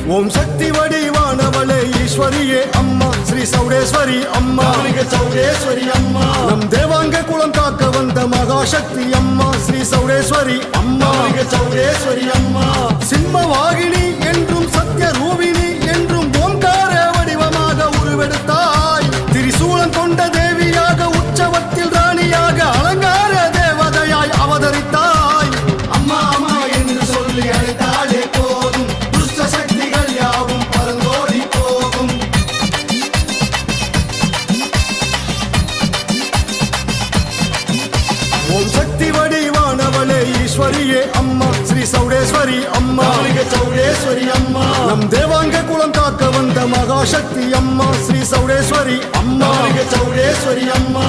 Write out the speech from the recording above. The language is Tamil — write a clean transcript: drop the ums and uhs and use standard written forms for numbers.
ஓம் சக்தி வடிவானவளே ஈஸ்வரியே அம்மா ஸ்ரீ சௌடேஸ்வரி அம்மா சௌடேஸ்வரி அம்மா நம் தேவாங்க குலம் காக்க வந்த மகாசக்தி அம்மா ஸ்ரீ சௌடேஸ்வரி அம்மா சௌடேஸ்வரி அம்மா சிம்ம வாகினி என்றும் சத்ய ரூபிணி என்றும் ஓங்கார வடிவமாக உருவெடுத்தாய் திரிசூலம் கொண்ட தேவியாக உற்சவத்தில் ராணியாக அலங்கார தேவதையாய் அவதரித்தாய் அம்மா அம்மா என்று சொல்லி அழைத்தாலே போதும் துஷ்ட சக்திகள் யாவும் பறந்தோடி போகும் ஓம் சக்தி வடிவானவளே ஈஸ்வரியே அம்மா ஸ்ரீ சௌடேஸ்வரி அம்மா சௌடேஸ்வரி அம்மா நம் தேவாங்க குலம் காக்க வந்த மகாசக்தி அம்மா ஸ்ரீ சௌடேஸ்வரி அம்மா சௌடேஸ்வரி அம்மா